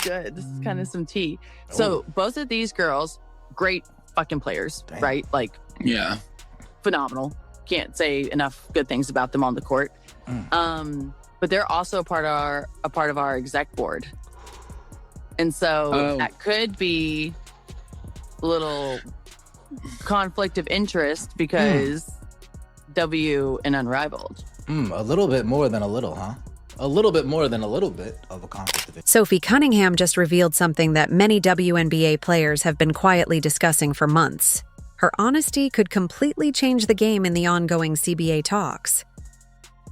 good. This is kind of some tea. So both of these girls, great fucking players, right? Like, yeah, phenomenal. Can't say enough good things about them on the court. But they're also a part of our exec board. And so that could be a little conflict of interest because W and Unrivaled. A little bit more than a little, huh? A little bit more than a little bit of a conflict of interest. Sophie Cunningham just revealed something that many WNBA players have been quietly discussing for months. Her honesty could completely change the game in the ongoing CBA talks.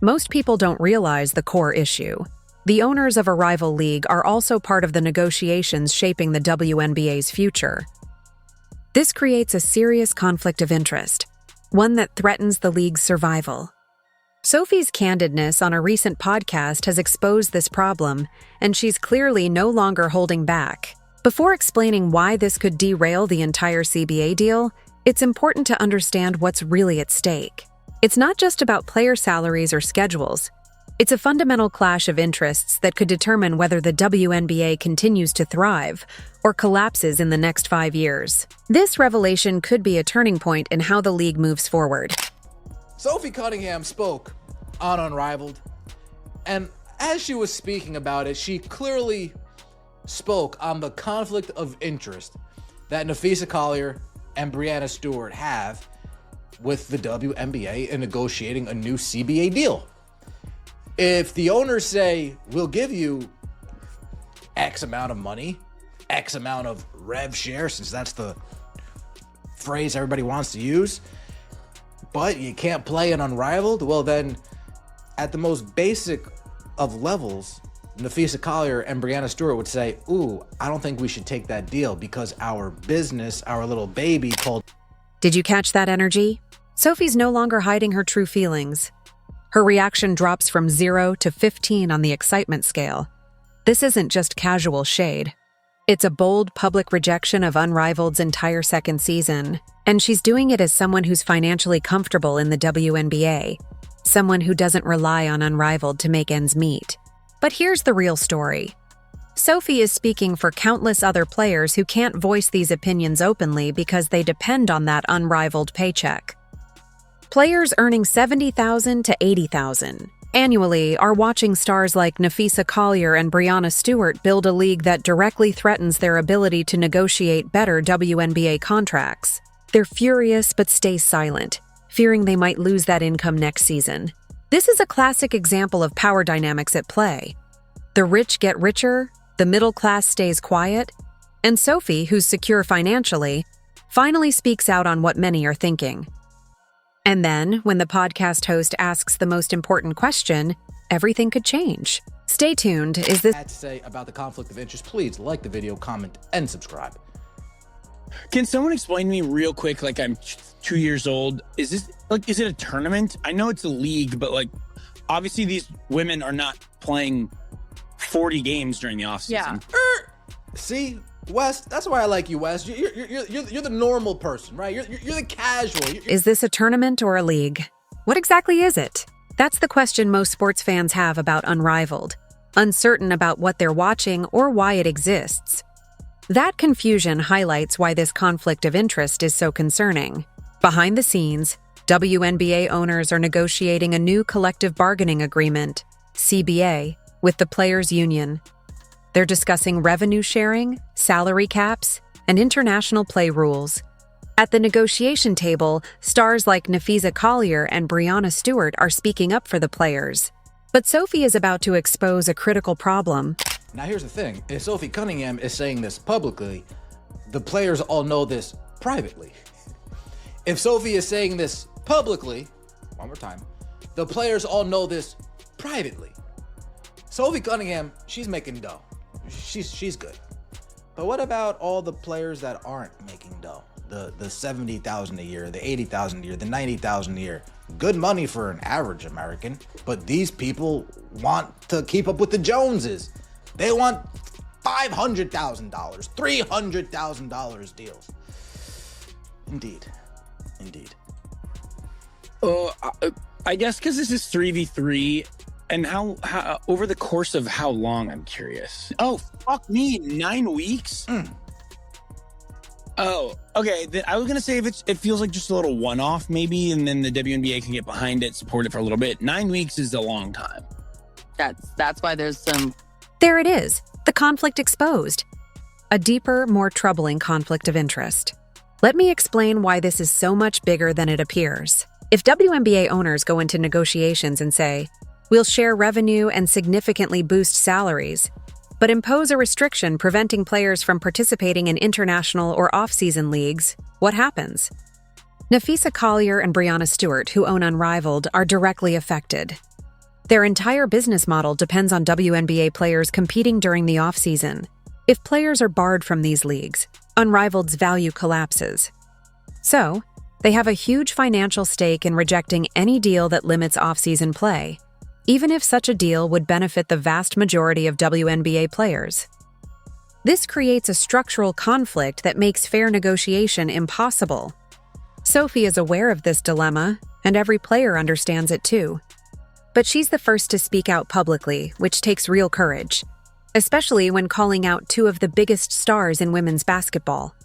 Most people don't realize the core issue. The owners of a rival league are also part of the negotiations shaping the WNBA's future. This creates a serious conflict of interest, one that threatens the league's survival. Sophie's candidness on a recent podcast has exposed this problem, and she's clearly no longer holding back. Before explaining why this could derail the entire CBA deal, it's important to understand what's really at stake. It's not just about player salaries or schedules. It's a fundamental clash of interests that could determine whether the WNBA continues to thrive or collapses in the next 5 years. This revelation could be a turning point in how the league moves forward. Sophie Cunningham spoke on Unrivaled, and as she was speaking about it, she clearly spoke on the conflict of interest that Napheesa Collier and Breanna Stewart have with the WNBA in negotiating a new CBA deal. If the owners say, we'll give you X amount of money, X amount of rev share, since that's the phrase everybody wants to use, but you can't play an Unrivaled, well then, at the most basic of levels, Napheesa Collier and Breanna Stewart would say, ooh, I don't think we should take that deal because our business, our little baby called... Did you catch that energy? Sophie's no longer hiding her true feelings. Her reaction drops from 0 to 15 on the excitement scale. This isn't just casual shade. It's a bold public rejection of Unrivaled's entire second season, and she's doing it as someone who's financially comfortable in the WNBA, someone who doesn't rely on Unrivaled to make ends meet. But here's the real story. Sophie is speaking for countless other players who can't voice these opinions openly because they depend on that unrivaled paycheck. Players earning $70,000 to $80,000 annually are watching stars like Napheesa Collier and Breanna Stewart build a league that directly threatens their ability to negotiate better WNBA contracts. They're furious but stay silent, fearing they might lose that income next season. This is a classic example of power dynamics at play. The rich get richer, the middle class stays quiet, and Sophie, who's secure financially, finally speaks out on what many are thinking. And then, when the podcast host asks the most important question, everything could change. Stay tuned. Is this... ...had to say about the conflict of interest, please like the video, comment, and subscribe. Can someone explain to me real quick, like I'm 2 years old, is it a tournament? I know it's a league, but like, obviously these women are not playing 40 games during the offseason. Yeah. See, Wes, that's why I like you, Wes. You're the normal person, right? You're the casual. Is this a tournament or a league? What exactly is it? That's the question most sports fans have about Unrivaled, uncertain about what they're watching or why it exists. That confusion highlights why this conflict of interest is so concerning. Behind the scenes, WNBA owners are negotiating a new collective bargaining agreement, CBA, with the Players Union. They're discussing revenue sharing, salary caps, and international play rules. At the negotiation table, stars like Napheesa Collier and Breanna Stewart are speaking up for the players. But Sophie is about to expose a critical problem. Now here's the thing, if Sophie Cunningham is saying this publicly, the players all know this privately. If Sophie is saying this publicly, one more time, the players all know this privately. Sophie Cunningham, she's making dough. She's good. But what about all the players that aren't making dough? The $70,000 a year, the $80,000 a year, the $90,000 a year. Good money for an average American, but these people want to keep up with the Joneses. They want $500,000, $300,000 deals. Indeed. I guess because this is 3v3, And how over the course of how long, I'm curious. Oh, fuck me, 9 weeks? Oh, okay. I was gonna say if it feels like just a little one-off maybe, and then the WNBA can get behind it, support it for a little bit. 9 weeks is a long time. That's why there's some. There it is, the conflict exposed. A deeper, more troubling conflict of interest. Let me explain why this is so much bigger than it appears. If WNBA owners go into negotiations and say, "We'll share revenue and significantly boost salaries," but impose a restriction preventing players from participating in international or off-season leagues, what happens? Nafisa Collier and Brianna Stewart, who own Unrivaled, are directly affected. Their entire business model depends on WNBA players competing during the off-season. If players are barred from these leagues, Unrivaled's value collapses. So, they have a huge financial stake in rejecting any deal that limits off-season play, even if such a deal would benefit the vast majority of WNBA players. This creates a structural conflict that makes fair negotiation impossible. Sophie is aware of this dilemma, and every player understands it too. But she's the first to speak out publicly, which takes real courage, especially when calling out two of the biggest stars in women's basketball.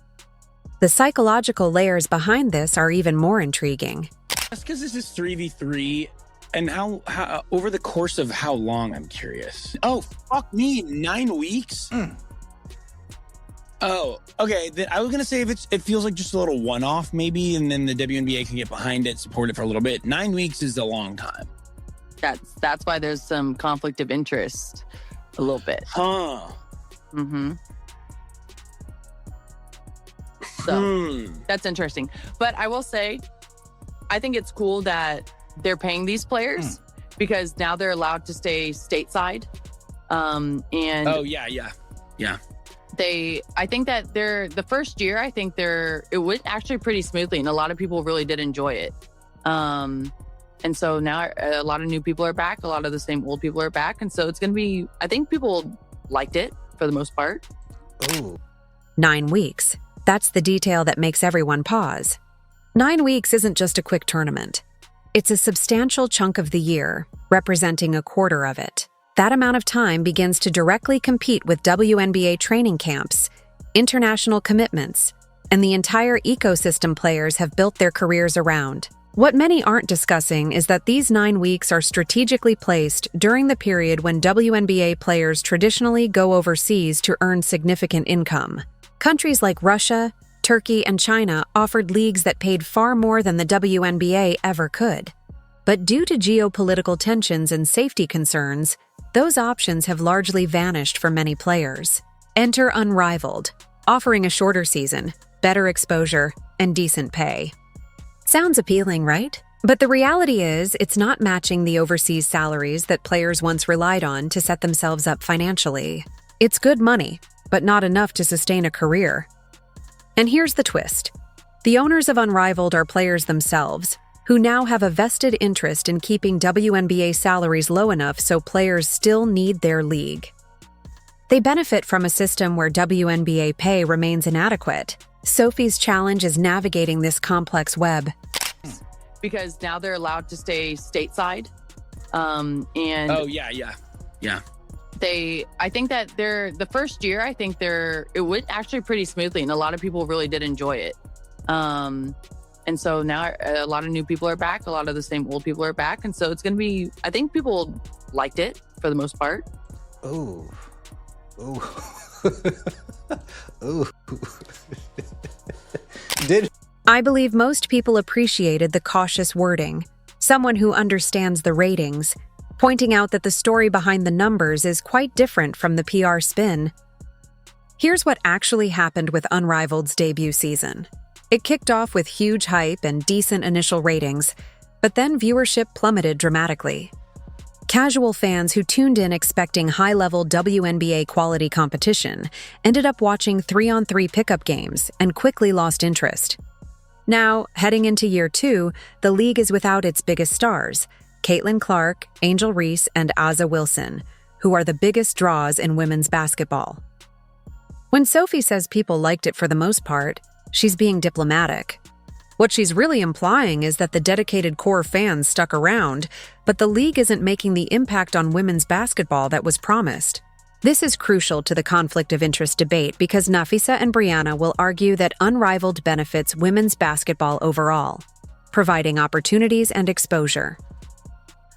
The psychological layers behind this are even more intriguing. That's because this is 3v3, and how over the course of how long, I'm curious. Oh, fuck me, 9 weeks? Oh, okay. I was gonna say if it feels like just a little one-off maybe, and then the WNBA can get behind it, support it for a little bit. 9 weeks is a long time. That's why there's some conflict of interest, a little bit. Huh. So that's interesting. But I will say, I think it's cool that they're paying these players because now they're allowed to stay stateside. And oh yeah. I think that the first year, it went actually pretty smoothly, and a lot of people really did enjoy it. And so now a lot of new people are back. A lot of the same old people are back. And so it's going to be, I think people liked it for the most part. Ooh. 9 weeks. That's the detail that makes everyone pause. 9 weeks isn't just a quick tournament. It's a substantial chunk of the year, representing a quarter of it. That amount of time begins to directly compete with WNBA training camps, international commitments, and the entire ecosystem players have built their careers around. What many aren't discussing is that these 9 weeks are strategically placed during the period when WNBA players traditionally go overseas to earn significant income. Countries like Russia, Turkey, and China offered leagues that paid far more than the WNBA ever could. But due to geopolitical tensions and safety concerns, those options have largely vanished for many players. Enter Unrivaled, offering a shorter season, better exposure, and decent pay. Sounds appealing, right? But the reality is, it's not matching the overseas salaries that players once relied on to set themselves up financially. It's good money, but not enough to sustain a career. And here's the twist. The owners of Unrivaled are players themselves, who now have a vested interest in keeping WNBA salaries low enough so players still need their league. They benefit from a system where WNBA pay remains inadequate. Sophie's challenge is navigating this complex web. Because now they're allowed to stay stateside. And oh yeah. I think that the first year, it went actually pretty smoothly, and a lot of people really did enjoy it. And so now a lot of new people are back. A lot of the same old people are back. And so it's going to be, I think people liked it for the most part. Ooh. Ooh. I believe most people appreciated the cautious wording, someone who understands the ratings, pointing out that the story behind the numbers is quite different from the PR spin. Here's what actually happened with Unrivaled's debut season. It kicked off with huge hype and decent initial ratings, but then viewership plummeted dramatically. Casual fans who tuned in expecting high-level WNBA quality competition ended up watching 3-on-3 pickup games and quickly lost interest. Now, heading into year 2, the league is without its biggest stars, Caitlin Clark, Angel Reese, and A'ja Wilson, who are the biggest draws in women's basketball. When Sophie says people liked it for the most part, she's being diplomatic. What she's really implying is that the dedicated core fans stuck around, but the league isn't making the impact on women's basketball that was promised. This is crucial to the conflict of interest debate because Nafisa and Brianna will argue that Unrivaled benefits women's basketball overall, providing opportunities and exposure.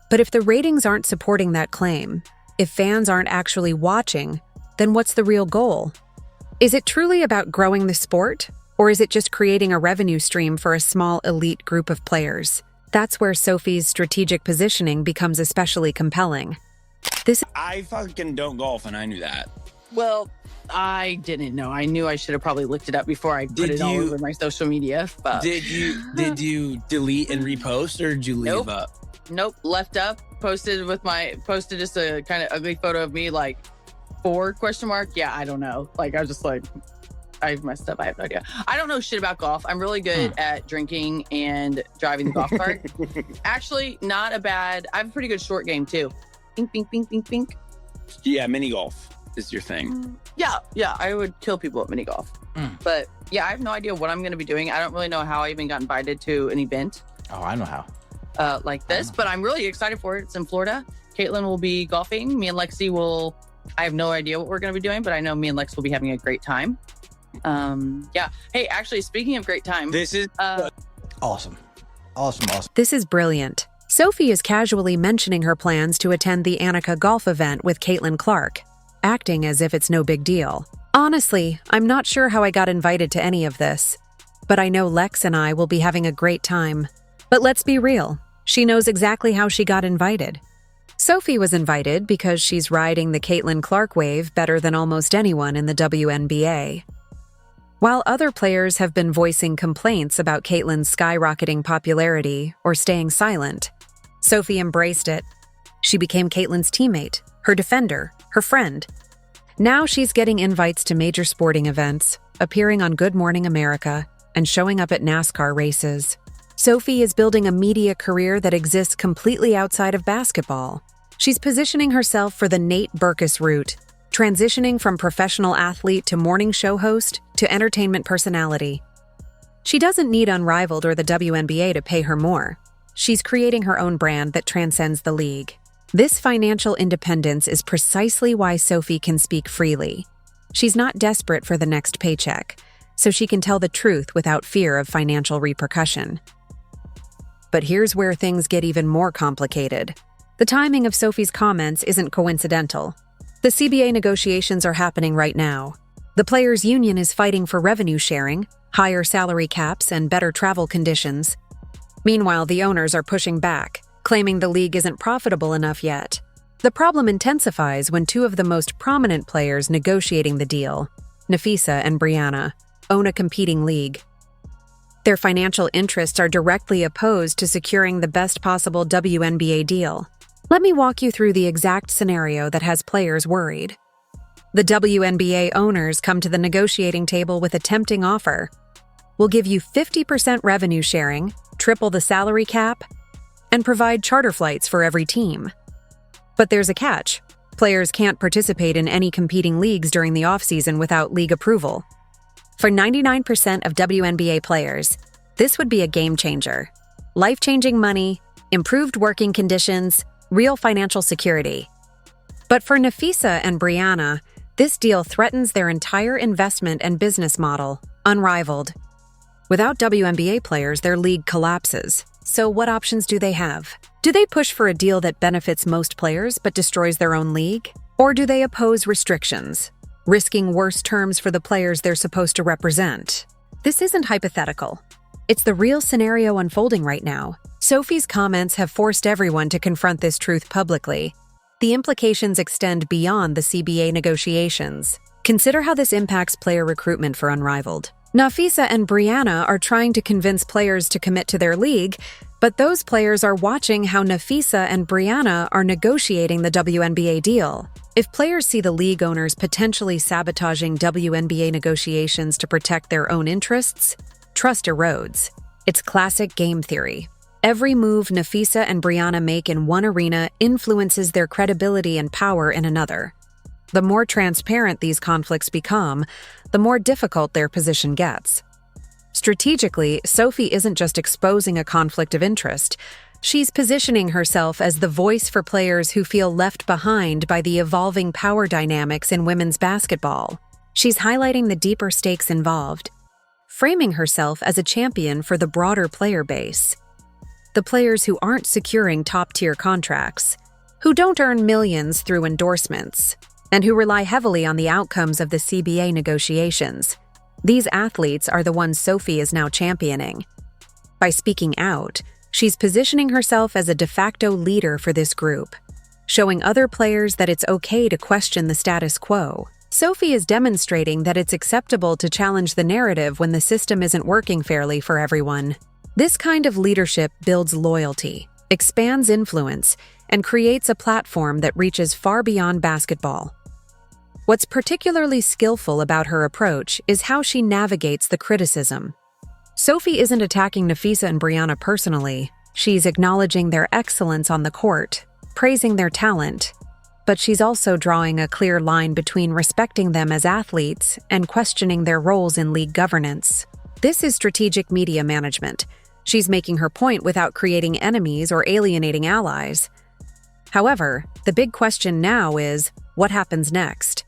But if the ratings aren't supporting that claim, if fans aren't actually watching, then what's the real goal? Is it truly about growing the sport, or is it just creating a revenue stream for a small elite group of players? That's where Sophie's strategic positioning becomes especially compelling. I fucking don't golf, and I knew that. Well, I didn't know. I knew I should have probably looked it up before I put it all over my social media. But Did you delete and repost, or did you leave up? Nope, left up. Posted just a kind of ugly photo of me, like 4 ? Yeah, I don't know. Like I was just like, I messed up. I have no idea. I don't know shit about golf. I'm really good at drinking and driving the golf cart. Actually, not a bad. I have a pretty good short game too. Bink, bink, bink, bink, bink. Yeah, mini golf is your thing. Yeah. I would kill people at mini golf. But yeah, I have no idea what I'm going to be doing. I don't really know how I even got invited to an event. Oh, I know how. Like this, but I'm really excited for it. It's in Florida. Caitlin will be golfing. Me and Lexi will. I have no idea what we're going to be doing, but I know me and Lex will be having a great time. Yeah. Hey, actually, speaking of great time, This is Awesome. This is brilliant. Sophie is casually mentioning her plans to attend the Annika golf event with Caitlin Clark, acting as if it's no big deal. Honestly, I'm not sure how I got invited to any of this, but I know Lex and I will be having a great time. But let's be real, she knows exactly how she got invited. Sophie was invited because she's riding the Caitlin Clark wave better than almost anyone in the WNBA. While other players have been voicing complaints about Caitlin's skyrocketing popularity or staying silent, Sophie embraced it. She became Caitlin's teammate, her defender, her friend. Now she's getting invites to major sporting events, appearing on Good Morning America, and showing up at NASCAR races. Sophie is building a media career that exists completely outside of basketball. She's positioning herself for the Nate Berkus route, transitioning from professional athlete to morning show host to entertainment personality. She doesn't need Unrivaled or the WNBA to pay her more. She's creating her own brand that transcends the league. This financial independence is precisely why Sophie can speak freely. She's not desperate for the next paycheck, so she can tell the truth without fear of financial repercussion. But here's where things get even more complicated. The timing of Sophie's comments isn't coincidental. The CBA negotiations are happening right now. The players' union is fighting for revenue sharing, higher salary caps, and better travel conditions. Meanwhile, the owners are pushing back, claiming the league isn't profitable enough yet. The problem intensifies when 2 of the most prominent players negotiating the deal, Nafisa and Brianna, own a competing league. Their financial interests are directly opposed to securing the best possible WNBA deal. Let me walk you through the exact scenario that has players worried. The WNBA owners come to the negotiating table with a tempting offer. We'll give you 50% revenue sharing, triple the salary cap, and provide charter flights for every team. But there's a catch. Players can't participate in any competing leagues during the offseason without league approval. For 99% of WNBA players, this would be a game changer. Life-changing money, improved working conditions, real financial security. But for Nafisa and Brianna, this deal threatens their entire investment and business model, Unrivaled. Without WNBA players, their league collapses. So what options do they have? Do they push for a deal that benefits most players but destroys their own league? Or do they oppose restrictions, risking worse terms for the players they're supposed to represent? This isn't hypothetical. It's the real scenario unfolding right now. Sophie's comments have forced everyone to confront this truth publicly. The implications extend beyond the CBA negotiations. Consider how this impacts player recruitment for Unrivaled. Nafisa and Brianna are trying to convince players to commit to their league, but those players are watching how Nafisa and Brianna are negotiating the WNBA deal. If players see the league owners potentially sabotaging WNBA negotiations to protect their own interests, trust erodes. It's classic game theory. Every move Nafisa and Brianna make in one arena influences their credibility and power in another. The more transparent these conflicts become, the more difficult their position gets. Strategically, Sophie isn't just exposing a conflict of interest, She's positioning herself as the voice for players who feel left behind by the evolving power dynamics in women's basketball. She's highlighting the deeper stakes involved, framing herself as a champion for the broader player base. The players who aren't securing top-tier contracts, who don't earn millions through endorsements, and who rely heavily on the outcomes of the CBA negotiations. These athletes are the ones Sophie is now championing. By speaking out, she's positioning herself as a de facto leader for this group, showing other players that it's okay to question the status quo. Sophie is demonstrating that it's acceptable to challenge the narrative when the system isn't working fairly for everyone. This kind of leadership builds loyalty, expands influence, and creates a platform that reaches far beyond basketball. What's particularly skillful about her approach is how she navigates the criticism. Sophie isn't attacking Nafisa and Brianna personally. She's acknowledging their excellence on the court, praising their talent, but she's also drawing a clear line between respecting them as athletes and questioning their roles in league governance. This is strategic media management. She's making her point without creating enemies or alienating allies. However, the big question now is, what happens next?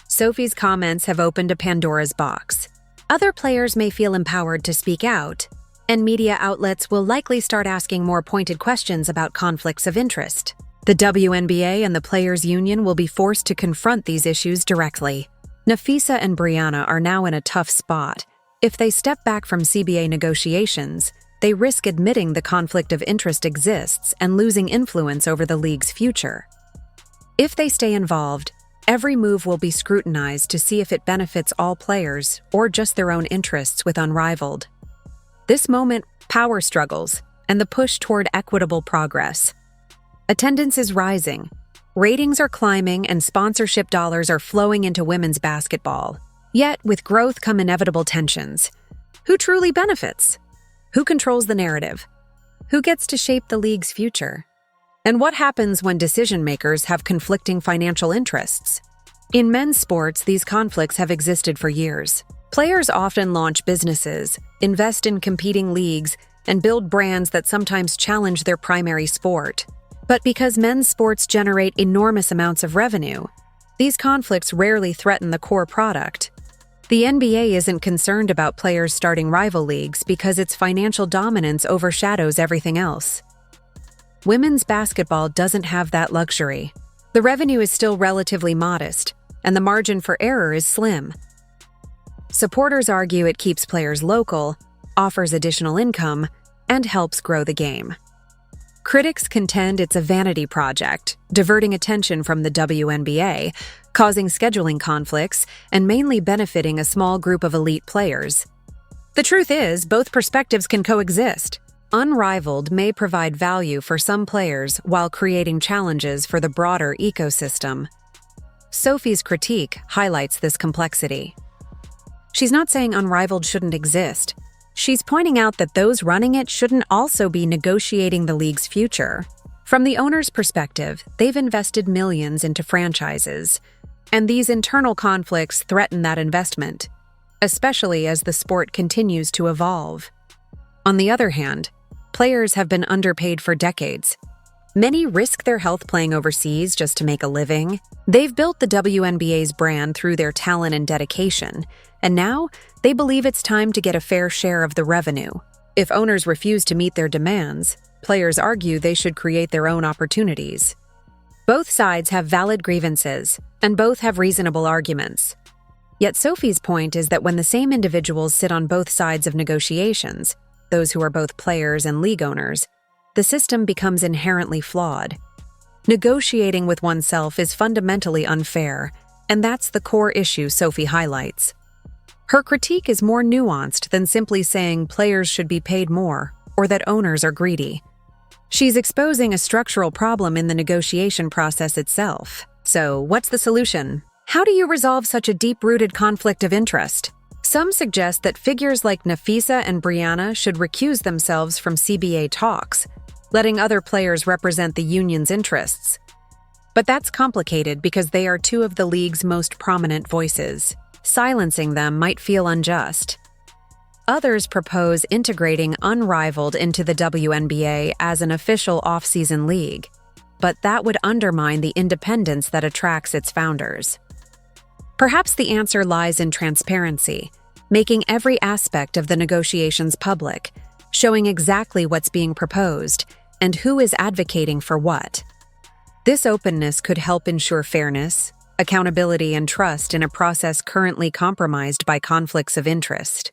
Sophie's comments have opened a Pandora's box. Other players may feel empowered to speak out, and media outlets will likely start asking more pointed questions about conflicts of interest. The WNBA and the Players' Union will be forced to confront these issues directly. Nafisa and Brianna are now in a tough spot. If they step back from CBA negotiations, they risk admitting the conflict of interest exists and losing influence over the league's future. If they stay involved, every move will be scrutinized to see if it benefits all players or just their own interests with Unrivaled. This moment, power struggles and the push toward equitable progress. Attendance is rising, ratings are climbing, and sponsorship dollars are flowing into women's basketball. Yet, with growth come inevitable tensions. Who truly benefits? Who controls the narrative? Who gets to shape the league's future? And what happens when decision-makers have conflicting financial interests? In men's sports, these conflicts have existed for years. Players often launch businesses, invest in competing leagues, and build brands that sometimes challenge their primary sport. But because men's sports generate enormous amounts of revenue, these conflicts rarely threaten the core product. The NBA isn't concerned about players starting rival leagues because its financial dominance overshadows everything else. Women's basketball doesn't have that luxury. The revenue is still relatively modest, and the margin for error is slim. Supporters argue it keeps players local, offers additional income, and helps grow the game. Critics contend it's a vanity project, diverting attention from the WNBA, causing scheduling conflicts, and mainly benefiting a small group of elite players. The truth is, both perspectives can coexist. Unrivaled may provide value for some players while creating challenges for the broader ecosystem. Sophie's critique highlights this complexity. She's not saying Unrivaled shouldn't exist. She's pointing out that those running it shouldn't also be negotiating the league's future. From the owner's perspective, they've invested millions into franchises, and these internal conflicts threaten that investment, especially as the sport continues to evolve. On the other hand, players have been underpaid for decades. Many risk their health playing overseas just to make a living. They've built the WNBA's brand through their talent and dedication, and now they believe it's time to get a fair share of the revenue. If owners refuse to meet their demands, players argue they should create their own opportunities. Both sides have valid grievances, and both have reasonable arguments. Yet Sophie's point is that when the same individuals sit on both sides of negotiations, those who are both players and league owners, the system becomes inherently flawed. Negotiating with oneself is fundamentally unfair, and that's the core issue Sophie highlights. Her critique is more nuanced than simply saying players should be paid more or that owners are greedy. She's exposing a structural problem in the negotiation process itself. So, what's the solution? How do you resolve such a deep-rooted conflict of interest? Some suggest that figures like Nafisa and Brianna should recuse themselves from CBA talks, letting other players represent the union's interests. But that's complicated because they are two of the league's most prominent voices. Silencing them might feel unjust. Others propose integrating Unrivaled into the WNBA as an official off-season league, but that would undermine the independence that attracts its founders. Perhaps the answer lies in transparency, making every aspect of the negotiations public, showing exactly what's being proposed and who is advocating for what. This openness could help ensure fairness, accountability, and trust in a process currently compromised by conflicts of interest.